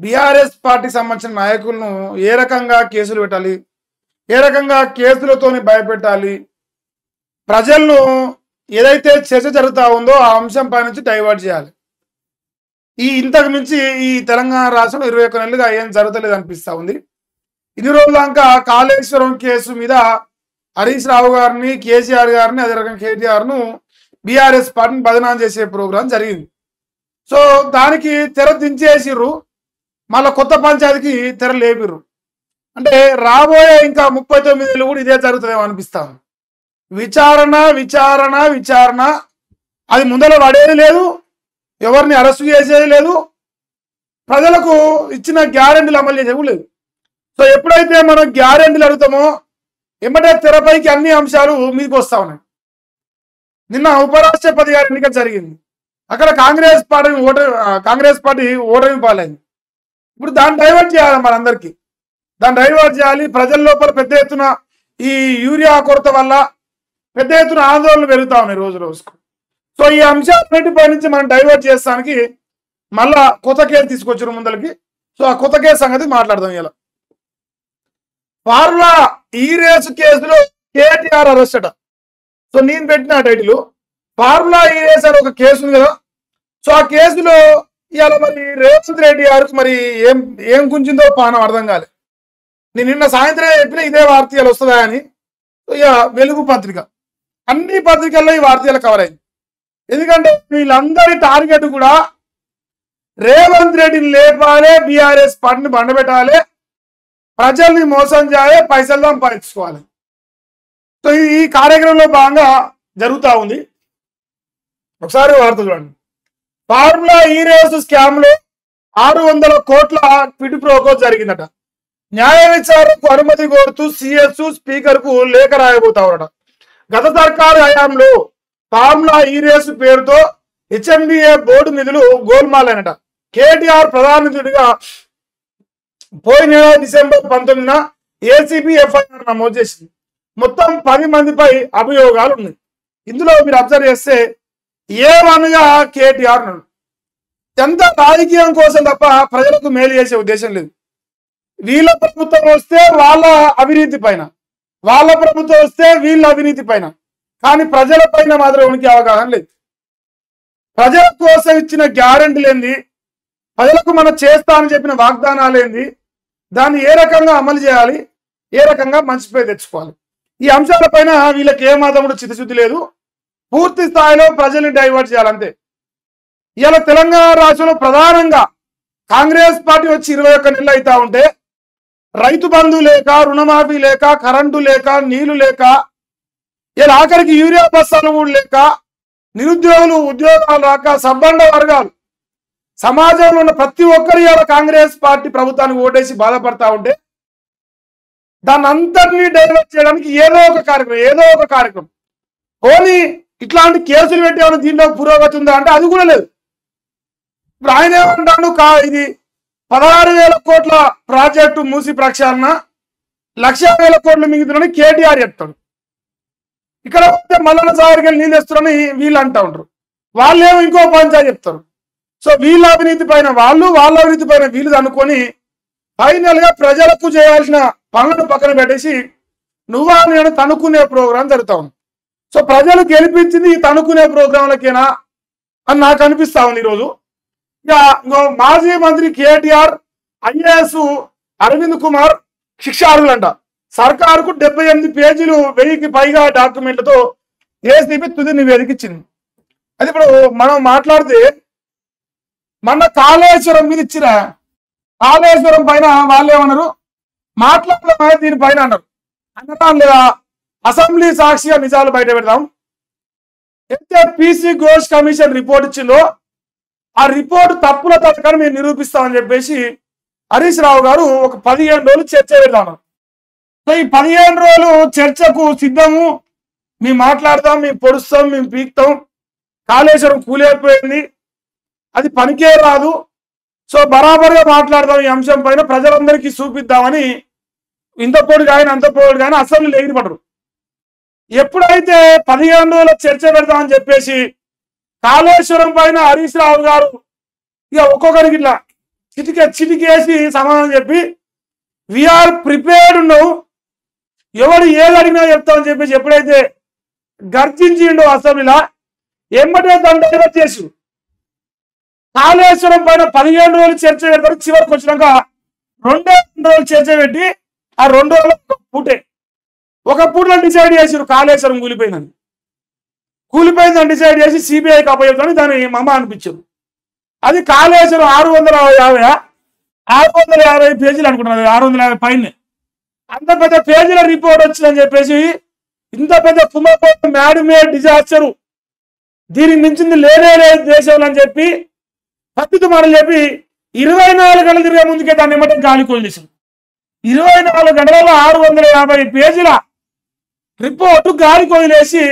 BRS party సంబంధించిన నాయకులను ఏ రకంగా కేసులు పెట్టాలి, ఏ రకంగా కేసులతోని భయపెట్టాలి, ప్రజలను ఏదైతే చర్చ జరుగుతూ ఉందో ఆ అంశం పై నుంచి డైవర్ట్ చేయాలి. ఇంతకు మించి ఈ తెలంగాణ రాష్ట్రంలో 21 నెలలుగా ఏం జరగలేదు అనిపిస్తూ ఉంది. ఇన్ని రోజుల దాకా కాళేశ్వరం కేసు మీద హరీష్ రావు గారిని, కేసీఆర్ గారిని, అదే రకంగా కేటీఆర్ను బీఆర్ఎస్ పార్టీని బదనాం చేసే ప్రోగ్రాం జరిగింది. సో దానికి తెర దించేసిర్రు, మళ్ళీ కొత్త పంచాయతీకి తెర లేపిర్రు. అంటే రాబోయే ఇంకా 39 ఏళ్ళు కూడా ఇదే జరుగుతుందేమో అనిపిస్తాను. విచారణ విచారణ విచారణ, అది ముందర పడేది లేదు, ఎవరిని అరెస్టు చేసేది లేదు, ప్రజలకు ఇచ్చిన గ్యారెంటీలు అమలు చేసేవి లేదు. సో ఎప్పుడైతే మనం గ్యారెంటీలు అడుగుతామో ఎమ్మటే తెరపైకి అన్ని అంశాలు మీదకి వస్తా ఉన్నాయి. నిన్న ఉపరాష్ట్రపతి గారి ఎన్నిక జరిగింది, అక్కడ కాంగ్రెస్ పార్టీ ఓటమి పాలైంది. ఇప్పుడు దాన్ని డైవర్ట్ చేయాలి, మనందరికీ దాన్ని డైవర్ట్ చేయాలి. ప్రజల లోపల పెద్ద ఎత్తున ఈ యూరియా కొరత వల్ల పెద్ద ఎత్తున ఆందోళనలు పెరుగుతా ఉన్నాయి రోజు రోజుకు. సో ఈ అంశాలన్నిటిపై నుంచి మనం డైవర్ట్ చేస్తానికి మళ్ళా కొత్త కేసు తీసుకొచ్చారు ముందరికి. సో ఆ కొత్త కేసు సంగతి మాట్లాడదాం. ఇలా ఫార్ములా ఈ రేసు కేసులో కేటీఆర్ అరెస్ట్ అట. సో నేను పెట్టిన టైటిల్ ఫార్ములా ఈ రేస్ అని ఒక కేసు ఉంది కదా. సో ఆ కేసులో ఇవాళ మరి రేవంత్ రెడ్డి గారికి మరి ఏం గుంజిందో పానం అర్థం కాలేదు. నేను నిన్న సాయంత్రం చెప్పిన ఇదే వార్తలు వస్తుందా అని. ఇక వెలుగు పత్రిక అన్ని పత్రికల్లో ఈ వార్తలు కవర్ అయింది. ఎందుకంటే వీళ్ళందరి టార్గెట్ కూడా రేవంత్ రెడ్డిని లేపాలి, బీఆర్ఎస్ పార్టీని బండబెట్టాలి, ప్రజల్ని మోసం చేయాలి, పైసలు సంపాదించుకోవాలి. సో ఈ కార్యక్రమంలో భాగంగా జరుగుతూ ఉంది. ఒకసారి వార్త చూడండి. ఫార్ములా ఈ రేసు స్కామ్ లో 600 కోట్ల క్విడ్ ప్రోకో జరిగిందట. న్యాయ విచారణకు అనుమతి కోరుతూ సిఎస్ స్పీకర్ కు లేఖ రాయబోతారట. గత సర్కారు హయాంలో ఫార్ములా ఈ రేసు పేరుతో హెచ్ఎండిఏ బోర్డు నిధులు గోల్మాలైనట. కేటీఆర్ ప్రధాన నిధుడిగా పోయిన డిసెంబర్ 19న ఏసీబీ ఎఫ్ఐఆర్ నమోదు చేసింది. మొత్తం 10 మందిపై అభియోగాలు ఉన్నాయి. ఇందులో మీరు అబ్జర్వ్ చేస్తే ఏమనగా కేటీఆర్ ఎంత రాజకీయం కోసం తప్ప ప్రజలకు మేలు చేసే ఉద్దేశం లేదు. వీళ్ళ ప్రభుత్వం వస్తే వాళ్ళ అవినీతి పైన, వాళ్ళ ప్రభుత్వం వస్తే వీళ్ళ అవినీతి పైన, కానీ ప్రజల పైన మాత్రం ఉనికి అవగాహన లేదు. ప్రజల కోసం ఇచ్చిన గ్యారెంటీలు ఏంది, ప్రజలకు మనం చేస్తా అని చెప్పిన వాగ్దానాలు ఏంది, దాన్ని ఏ రకంగా అమలు చేయాలి, ఏ రకంగా మంచి పేరు తెచ్చుకోవాలి, ఈ అంశాలపైన వీళ్ళకి ఏమాత్రం కూడా చిత్తశుద్ధి లేదు. పూర్తి స్థాయిలో ప్రజల్ని డైవర్ట్ చేయాలంతే. ఇవాళ తెలంగాణ రాష్ట్రంలో ప్రధానంగా కాంగ్రెస్ పార్టీ వచ్చి 21 నెలలు అవుతా ఉంటే రైతు బంధు లేక, రుణమాఫీ లేక, కరెంటు లేక, నీళ్లు లేక, ఇలా ఆఖరికి యూరియా బస్తాలు కూడా లేక, నిరుద్యోగులు ఉద్యోగాలు రాక, సబ్బండ వర్గాలు సమాజంలో ఉన్న ప్రతి ఒక్కరు ఇవాళ కాంగ్రెస్ పార్టీ ప్రభుత్వానికి ఓటేసి బాధపడతా ఉంటే దాన్ని అంతటినీ డైవర్ట్ చేయడానికి ఏదో ఒక కార్యక్రమం పోనీ ఇట్లాంటి కేసులు పెట్టేవాళ్ళు దీంట్లో పురోగతి ఉందా అంటే అది కూడా లేదు. ఇప్పుడు ఆయన ఏమంటాడు, ఇది 16,000 కోట్ల ప్రాజెక్టు మూసి ప్రక్షాళన 1,00,000 కోట్లు మిగుతుందని కేటీఆర్ చెప్తాడు. ఇక్కడ వస్తే మల్లన్న సాగర్కి నీళ్ళు తెస్తున్నారని వీళ్ళు అంటూ ఉంటారు. వాళ్ళేమో ఇంకో పంచాయతీ చెప్తారు. సో వీళ్ళ అవినీతి పైన వాళ్ళు, వాళ్ళ అవినీతి పైన వీళ్ళు అనుకొని ఫైనల్ గా ప్రజలకు చేయాల్సిన పనులను పక్కన పెట్టేసి నువ్వా నేను తనుకునే ప్రోగ్రాం జరుగుతా ఉంది. సో ప్రజలు గెలిపించింది ఈ తనుకునే ప్రోగ్రాంలకేనా అని నాకు అనిపిస్తా ఉంది ఈరోజు. ఇక మాజీ మంత్రి కేటీఆర్, ఐఏఎస్ అరవింద్ కుమార్ శిక్షార్హులంట. సర్కారుకు 78 పేజీలు 1000కి పైగా డాక్యుమెంట్లతో ఏసీబీ తుది నివేదిక ఇచ్చింది. అది ఇప్పుడు మనం మాట్లాడితే మొన్న కాళేశ్వరం మీద ఇచ్చిన కాళేశ్వరం పైన వాళ్ళు ఏమన్నారు, మాట్లాడడం దీనిపైన అన్నారు. అనడం లేదా అసెంబ్లీ సాక్షిగా నిజాలు బయట పెడతాం. అయితే పీసీ ఘోష్ కమిషన్ రిపోర్ట్ ఇచ్చిందో ఆ రిపోర్ట్ తప్పుల తప్పకని మేము నిరూపిస్తామని చెప్పేసి హరీష్ రావు గారు ఒక 15 రోజులు చర్చ పెడతాం. సో ఈ 15 రోజులు చర్చకు సిద్ధము, మేము మాట్లాడతాం, మేము పొడుస్తాం, మేము పీక్తాం, కాళేశ్వరం కూలేకపోయింది, అది పనికే రాదు, సో బరాబర్గా మాట్లాడదాం ఈ అంశం పైన, ప్రజలందరికీ చూపిద్దామని ఇంత పొడి కానీ అంత పొడి కానీ అసెంబ్లీలో ఎగిరిపడరు. ఎప్పుడైతే 15 రోజుల చర్చ పెడతామని చెప్పేసి కాళేశ్వరం పైన హరీష్ రావు గారు ఇక ఒక్కొక్కరికి ఇట్లా చిటికేసి సమాధానం చెప్పి వీఆర్ ప్రిపేర్డ్ ఉన్నావు, ఎవడు ఏది అడిగినా చెప్తామని చెప్పేసి ఎప్పుడైతే గర్జించిండో అసెంబ్లీలో ఎమ్మటే దాన్ని డైవర్ట్ చేసి కాళేశ్వరం పైన 15 రోజులు చర్చ పెడతారు. చివరికి వచ్చినాక 2 రోజులు చర్చ పెట్టి ఆ 2 రోజులు ఒక పూటలో డిసైడ్ చేసారు కాళేశ్వరం కూలిపోయిందని డిసైడ్ చేసి సిబిఐకి అప్పచెప్తాను దాన్ని మమ్మ అనిపించారు. అది కాళేశ్వరం 650 పేజీలు అనుకుంటున్నారు, 650 పైన అంత పెద్ద పేజీల రిపోర్ట్ వచ్చిందని చెప్పేసి ఇంత పెద్ద కుంభకోణం మ్యాడ్ డిజాస్టర్ దీనికి మించింది లేనే లేదు దేశంలో అని చెప్పి పత్తితో మాటలు చెప్పి 24 గంటలు తిరిగే ముందుకే దాన్ని ఏమంటే గాలి కొలిచేసింది. 24 గంటలలో 650 పేజీల రిపోర్టు గాలి కొదిలేసి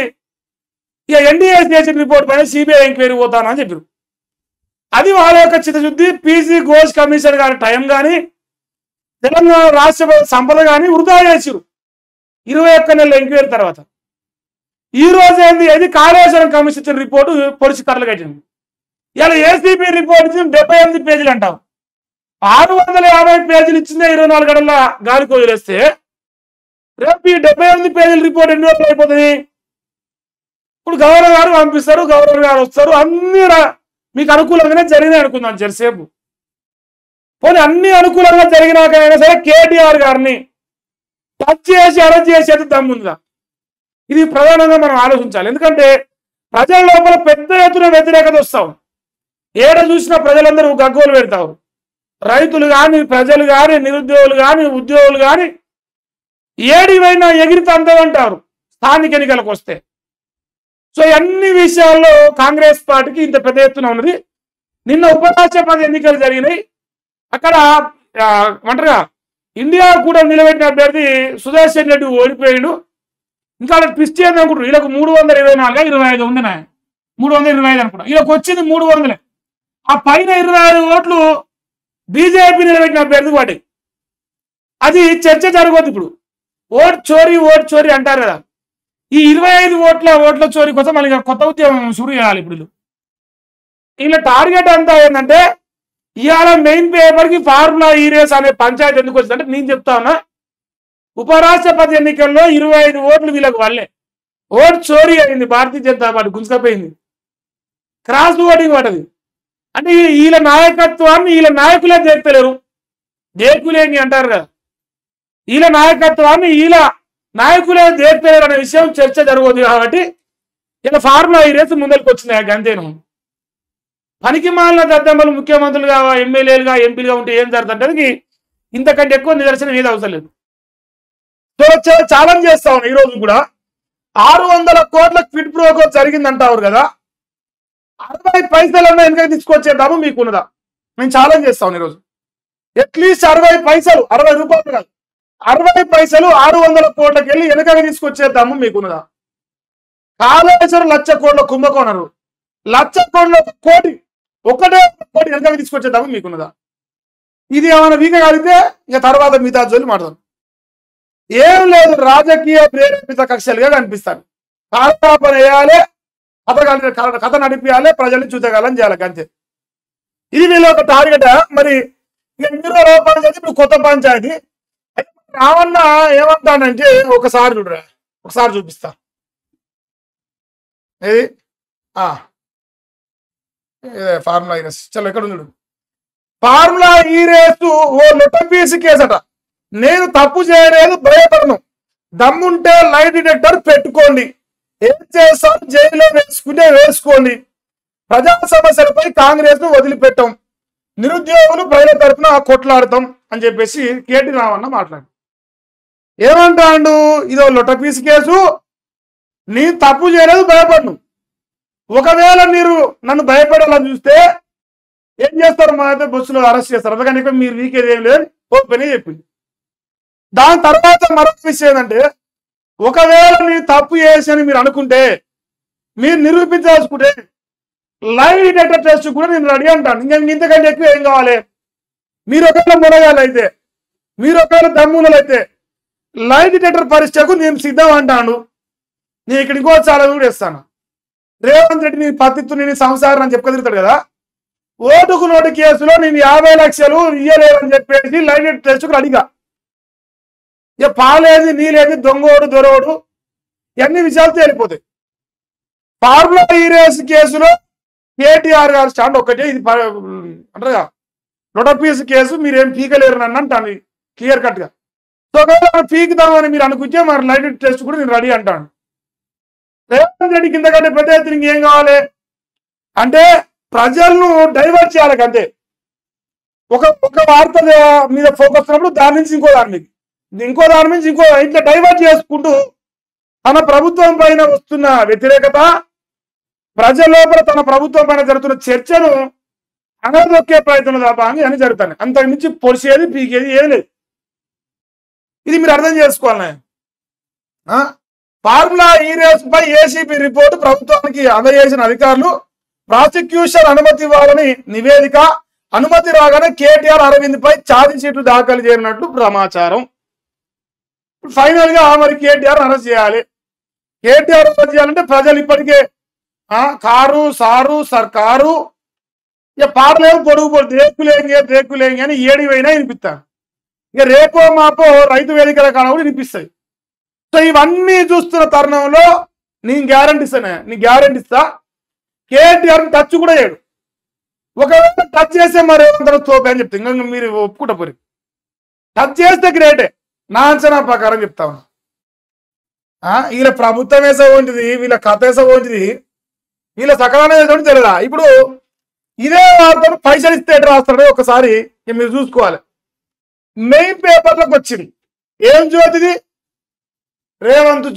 ఇక ఎన్డీఏ చేసిన రిపోర్ట్ పైన సిబిఐ ఎంక్వైరీ పోతానని చెప్పారు. అది వాళ్ళ యొక్క చిత్తశుద్ధి. పీసీ ఘోష్ కమిషన్ గారి టైం కానీ తెలంగాణ రాష్ట్ర సంపద కానీ వృధా చేసిరు 21 నెలల ఎంక్వైరీ తర్వాత. ఈ రోజు ఏంది అది కాళేశ్వరం కమిషన్ ఇచ్చిన రిపోర్టు పొడిచి కర్రలు కట్టింది. ఇలా ఏసీబీ రిపోర్ట్ ఇచ్చిన 78 పేజీలు అంటాం. 650 పేజీలు ఇచ్చిందే 24 గంటల గాలికి వదిలేస్తే రేపు ఈ 78 పేజీల రిపోర్ట్ ఎన్ని రోజులు అయిపోతుంది? ఇప్పుడు గవర్నర్ గారు పంపిస్తారు, గవర్నర్ గారు వస్తారు, అన్ని మీకు అనుకూలంగానే జరిగినాయి అనుకుందాం జరసేపు. పోనీ అన్ని అనుకూలంగా జరిగినాకైనా సరే కేటీఆర్ గారిని టచ్ చేసి అరెస్ట్ చేసేది దమ్ముందా? ఇది ప్రధానంగా మనం ఆలోచించాలి. ఎందుకంటే ప్రజల లోపల పెద్ద ఎత్తున వ్యతిరేకత వస్తాం. ఏడ చూసినా ప్రజలందరూ గగ్గోలు పెడతారు. రైతులు కానీ, ప్రజలు కానీ, నిరుద్యోగులు కానీ, ఉద్యోగులు కానీ ఏడివైనా ఎగిరితే అంటారు స్థానిక ఎన్నికలకు వస్తే. సో అన్ని విషయాల్లో కాంగ్రెస్ పార్టీకి ఇంత పెద్ద ఎత్తున ఉన్నది. నిన్న ఉపరాష్ట్రపతి ఎన్నికలు జరిగినాయి. అక్కడ అంటారుగా ఇండియా కూడా నిలబెట్టిన అభ్యర్థి సుదర్శన్ రెడ్డి ఓడిపోయాడు. ఇంకా ట్విస్ట్ ఏంది అనుకుంటారు, వీళ్ళకు 324 25 ఉండినా 325 అనుకుంటా, వీళ్ళకి వచ్చింది 300. ఆ పైన 25 ఓట్లు బీజేపీ నిలబెట్టిన అభ్యర్థి వాటి. అది చర్చ జరగదు. ఇప్పుడు ఓట్ చోరీ అంటారు కదా, ఈ 25 ఓట్ల చోరీ కోసం మళ్ళీ కొత్త ఉద్యమం షురు చేయాలి. ఇప్పుడు వీళ్ళ టార్గెట్ అంతా ఏంటంటే ఇవాళ మెయిన్ పేపర్కి ఫార్ములా ఈ రేస్ అనే పంచాయతీ ఎందుకు వచ్చిందంటే నేను చెప్తా ఉన్నా, ఉపరాష్ట్రపతి ఎన్నికల్లో 25 ఓట్లు వీళ్ళకి వల్లే ఓట్ చోరీ అయింది. Bharatiya Janata party గుంజుకపోయింది, cross voting పడ్డది. అంటే వీళ్ళ నాయకత్వాన్ని వీళ్ళ నాయకులే దేకుతలేరు, దేకులేని అంటారు కదా, వీళ్ళ నాయకత్వాన్ని వీళ్ళ నాయకులే దేకుతలేరు అనే విషయం చర్చ జరగదు. కాబట్టి ఇలా ఫార్ములా ఈ రేసు ముందరికి వచ్చినాయి. అంతేను, పనికి మాలిన దద్దమ్మలు ముఖ్యమంత్రులుగా, ఎమ్మెల్యేలుగా, ఎంపీలుగా ఉంటే ఏం జరుగుతుంటానికి ఇంతకంటే ఎక్కువ నిదర్శనం ఏది అవసరం లేదు. ఛాలెంజ్ చేస్తా ఉన్నాను. ఈరోజు కూడా 600 కోట్ల క్విడ్ ప్రోకో జరిగిందంటారు కదా, 60 పైసలన్నా వెనక తీసుకొచ్చేద్దాము మీకున్నదా? నేను ఛాలెంజ్ చేస్తా ఉన్నాను ఈరోజు. అట్లీస్ట్ 60 పైసలు, 60 రూపాయలు కాదు, 60 పైసలు 600 కోట్లకి వెళ్ళి వెనక తీసుకొచ్చేద్దాము మీకున్నదా? కాళేశ్వరం 1,00,000 కోట్ల కుంభకోణరు, 1,00,000 కోటి ఒకటే కోటి వెనక తీసుకొచ్చేద్దాము మీకున్నదా? ఇది ఏమైనా వీక కలిగితే ఇక తర్వాత మిగతా జోలి మాట్లాడదాం. ఏం లేదు, రాజకీయ ప్రేరేపిత కక్షలుగా కనిపిస్తాను. కాలయాపన వేయాలి, కథ నడిపియాలి, ప్రజల్ని చూతగాలని చేయాలి, అంతే. ఇది వీళ్ళ ఒక టార్గెట్. మరి ఇందులో పంచాయతీ ఇప్పుడు కొత్త పంచాయతీ రావన్న ఏమంటానంటే ఒకసారి చూడరా, ఒకసారి చూపిస్తా. ఏది ఫార్ములా ఈ రేస్ చలో ఎక్కడ ఉంది? ఫార్ములా ఈ రేసు ఓ లొట్టపీసి కేసట. నేను తప్పు చేయలేదు, భయపడను, దమ్ముంటే లైట్ డిటెక్టర్ పెట్టుకోండి, ఏం చేస్తాను జైల్లో వేసుకోండి, ప్రజా సమస్యలపై కాంగ్రెస్ ను వదిలిపెట్టాం, నిరుద్యోగులు ప్రజల తరఫున కొట్లాడతాం అని చెప్పేసి కేటీ రామన్న మాట్లాడు. ఏమంటాడు? ఇదో లొట్టపీసి కేసు, నేను తప్పు చేయలేదు, భయపడను. ఒకవేళ మీరు నన్ను భయపడాలని చూస్తే ఏం చేస్తారు? మా అయితే బస్సులో అరెస్ట్ చేస్తారు, అందుకని మీరు వీకేది ఏం లేదు ఓపెన్ చెప్పింది. దాని తర్వాత మరొక విషయం ఏంటంటే, ఒకవేళ నేను తప్పు చేసి మీరు అనుకుంటే, మీరు నిరూపించాల్సుకుంటే లైవ్ డిటెక్టర్ టెస్ట్ కూడా నేను రెడీ అంటాను. ఇంకా ఇంతకంటే ఎక్కువ ఏం కావాలి? మీరు ఒకవేళ మునగాలు అయితే, మీరు ఒకవేళ దమ్మునలు అయితే లైవ్ డిటెక్టర్ పరీక్షకు నేను సిద్ధం అంటాను. నేను ఇక్కడ ఇంకో చాలా కూడా ఇస్తాను. రేవంత్ రెడ్డి నీ పత్తిత్తు నేను సంసారం అని చెప్పుకదిరుతాడు కదా, ఓటుకు నోటు కేసులో నేను 50 లక్షలు ఇయ్యలేదని చెప్పేసి లైన్ టెస్ట్కు అడిగా. ఇక పాలేది నీలేది దొంగోడు దొరోడు ఇవన్నీ విషయాలు తేలిపోతాయి. ఫార్ములా ఈ రేస్ కేసులో కేటీఆర్ గారు స్టాండ్ ఒకటే, ఇది అంటారుగా లొటపీస్ కేసు మీరేం పీకలేరు నన్ను అంటాను క్లియర్ కట్ గా. సో పీకుదామని మీరు అనుకుంటే మరి లైన్ టెస్ట్ కూడా నేను రెడీ అంటాను. రేవంత్ రెడ్డి కింద కంటే పెద్ద ఎత్తున ఇంకేం కావాలి అంటే ప్రజలను డైవర్ట్ చేయాలి అంతే. ఒక వార్త మీద ఫోకస్ ఉన్నప్పుడు దాని నుంచి ఇంకో దాని నుంచి ఇంకో ఇట్లా డైవర్ట్ చేసుకుంటూ తన ప్రభుత్వం పైన వస్తున్న వ్యతిరేకత, ప్రజల లోపల తన ప్రభుత్వం పైన జరుగుతున్న చర్చను అనదొక్కే ప్రయత్నం అని జరుగుతాయి. అంతకు మించి పొడిచేది పీకేది ఏది లేదు. ఇది మీరు అర్థం చేసుకోవాలి. ఫార్ములా ఈ రేస్ పై ఏసీపీ రిపోర్టు ప్రభుత్వానికి అందజేసిన అధికారులు ప్రాసిక్యూషన్ అనుమతి ఇవ్వాలని నివేదిక. అనుమతి రాగానే కేటీఆర్ అరవింద్ పై ఛార్జ్ షీట్లు దాఖలు చేయనున్నట్లు సమాచారం. ఫైనల్ గా మరి కేటీఆర్ అరెస్ట్ చేయాలి. కేటీఆర్ అరెస్ట్ చేయాలంటే ప్రజలు ఇప్పటికే కారు సారు సర్కారు ఇక పాటలేము పొడుగు దేక్కులేంగి అని ఏడివైనా వినిపిస్తాను. ఇక రేపో మాపో రైతు వేదికల కాడ కూడా వినిపిస్తాయి. సో ఇవన్నీ చూస్తున్న తరుణంలో నేను గ్యారంటీ ఇస్తా కేటీఆర్ టచ్ కూడా చేయడు. ఒకవేళ టచ్ చేస్తే మరి ఏమంటారో తోపే అని చెప్తా. ఇంకా మీరు ఒప్పుకుంటా పోయి టచ్ చేస్తే గ్రేటే నా అంచనా ప్రకారం చెప్తా ఉన్నా. వీళ్ళ ప్రభుత్వం వేసే వీళ్ళ కథ వేసే వీళ్ళ సకాలం వేసే తెలియదా. ఇప్పుడు ఇదే వార్తను పైసలు ఇస్తే రాస్తాడో ఒకసారి మీరు చూసుకోవాలి. మెయిన్ పేపర్లకు వచ్చింది ఏం జ్యోతిది, రేవంత్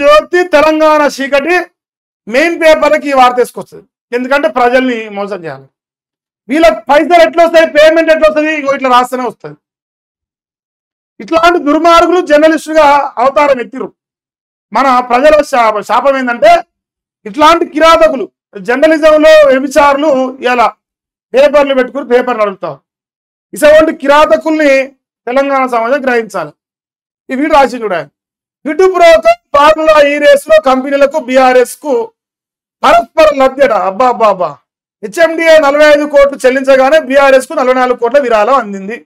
జ్యోతి తెలంగాణ చీకటి మెయిన్ పేపర్లకి ఈ వార్త వేసుకొస్తుంది. ఎందుకంటే ప్రజల్ని మోసం చేయాలి. వీళ్ళ పైసలు ఎట్లా వస్తాయి, పేమెంట్ ఎట్లా వస్తుంది, ఇట్లా రాస్తూనే వస్తుంది. ఇట్లాంటి దుర్మార్గులు జర్నలిస్టుగా అవతారం ఎత్తిరు. మన ప్రజల శాపం ఏంటంటే ఇట్లాంటి కిరాతకులు జర్నలిజంలో వ్యభిచారులు ఇలా పేపర్లు పెట్టుకుని పేపర్లు అడుగుతారు. ఇటువంటి కిరాతకుల్ని తెలంగాణ సమాజం గ్రహించాలి. ఈ వీడు రాసి చూడాలి. విటు బ్రోకర్ ఫార్ములా ఈ రేసులో కంపెనీలకు బీఆర్ఎస్ కు పరస్పర లబ్ధట. అబ్బా హెచ్ఎండిఏ 45 కోట్లు చెల్లించగానే బీఆర్ఎస్ కు 44 కోట్ల విరాళం అందింది.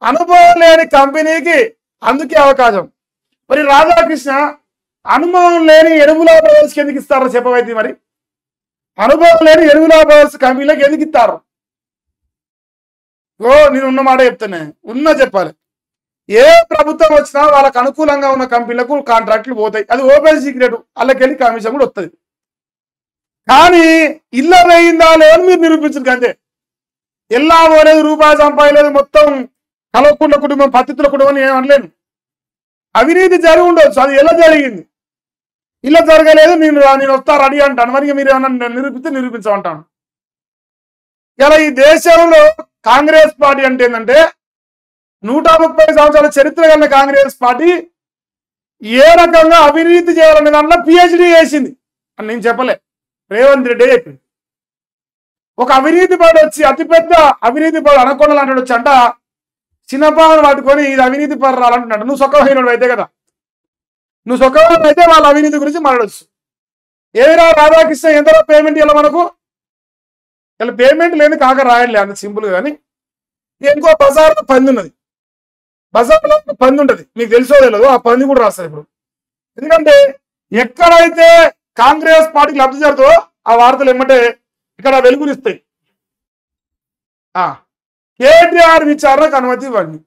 అనుభవం లేని కంపెనీకి అందుకే అవకాశం. మరి రాధాకృష్ణ అనుభవం లేని ఎరువుల బ్రదర్స్కి ఎందుకు ఇస్తారో చెప్పవైతే. మరి అనుభవం లేని ఎరువుల బ్రదర్స్ కంపెనీలకు ఎందుకు ఇస్తారు? నేను ఉన్న మాట చెప్తానే, చెప్పాలి. ఏ ప్రభుత్వం వచ్చినా వాళ్ళకు అనుకూలంగా ఉన్న కంపెనీలకు కాంట్రాక్ట్లు పోతాయి. అది ఓపెన్ సీక్రెట్. వాళ్ళకెళ్ళి కమిషన్ కూడా వస్తుంది. కానీ ఇల్లు వేయిందా లేదని మీరు నిరూపించరు అంతే. ఎల్లా పోలేదు, రూపాయి సంపాదలేదు, మొత్తం కలవకుండా కుటుంబం పత్తితుల కుటుంబం ఏమనలేను. అవినీతి జరిగి ఉండొచ్చు, అది ఎలా జరిగింది, ఇలా జరగలేదు, నేను వస్తా రెడీ అంటాను. మరి మీరు ఏమన్నా నిరూపించమంటాను. ఇలా ఈ దేశంలో కాంగ్రెస్ పార్టీ అంటే ఏంటంటే 130 సంవత్సరాల చరిత్ర కలిగిన కాంగ్రెస్ పార్టీ ఏ రకంగా అవినీతి చేయాలనే దాంట్లో పిహెచ్డి చేసింది అని నేను చెప్పలే, రేవంత్ రెడ్డి చెప్పింది. ఒక అవినీతి పడి వచ్చి అతిపెద్ద అవినీతి పడు అనకొండ లాంటి వచ్చి అంట చిన్నపాలను పట్టుకొని ఇది అవినీతి పడు రాలంటున్నాడు. నువ్వు సొక్కమైనడు అయితే కదా, నువ్వు సొక్కమైన అయితే వాళ్ళ అవినీతి గురించి మాట్లాడచ్చు. ఏమిరా రాధాకృష్ణ ఎంతలో పేమెంట్ ఇలా మనకు ఇలా పేమెంట్ లేని కాక రాయలే అంత సింపుల్ కానీ. ఇంకో బజార్లో పంది ఉన్నది, బజార్లో పంది ఉంటుంది, మీకు తెలుసో తెలియదు. ఆ పంది కూడా రాస్తారు ఇప్పుడు. ఎందుకంటే ఎక్కడైతే కాంగ్రెస్ పార్టీకి లబ్ధి జరుగుతుందో ఆ వార్తలు ఏమంటే ఇక్కడ వెలుగునిస్తాయి. కేటీఆర్ విచారణకు అనుమతి ఇవ్వండి.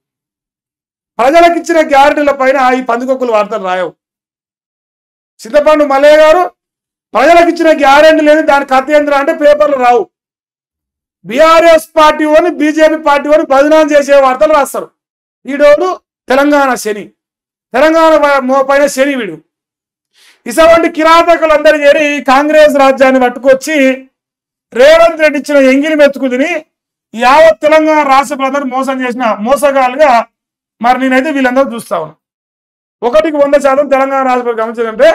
ప్రజలకు ఇచ్చిన గ్యారెంటీల పైన ఈ పందికొక్కుల వార్తలు రాయవు. చింతపండు మల్లయ్య గారు ప్రజలకు ఇచ్చిన గ్యారెంటీ లేని దాని కథ ఏంద్ర అంటే పేపర్లు రావు. బీఆర్ఎస్ పార్టీ అని బీజేపీ పార్టీ అని బదనాం చేసే వార్తలు రాస్తారు. వీడోడు తెలంగాణ శని, తెలంగాణ పైన శని వీడు. ఇటువంటి కిరాతకులందరూ చేరి కాంగ్రెస్ రాజ్యాన్ని పట్టుకొచ్చి రేవంత్ రెడ్డి ఇచ్చిన ఎంగిలి మెతుకుదిని యావత్ తెలంగాణ రాష్ట్ర ప్రజలను మోసం చేసిన మోసగాలుగా మరి నేనైతే వీళ్ళందరూ చూస్తా ఉన్నా. 100% తెలంగాణ రాష్ట్ర ప్రజలు గమనించాలంటే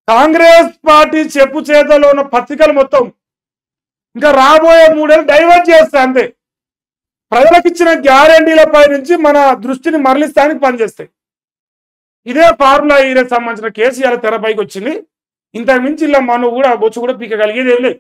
కాంగ్రెస్ పార్టీ చెప్పు చేతలో ఉన్న పత్రికలు మొత్తం ఇంకా రాబోయే 3 ఏళ్ళు డైవర్ట్ చేస్తాయి అంతే. ప్రజలకు ఇచ్చిన గ్యారెంటీలపై నుంచి మన దృష్టిని మరలిస్తానికి పనిచేస్తాయి. ఇదే ఫార్ములా ఈరోజు సంబంధించిన కేసు ఇలా తెరపైకి వచ్చింది. ఇంతకు మించి ఇలా మనం కూడా బొచ్చు కూడా పీకగలిగేది ఏం లేదు.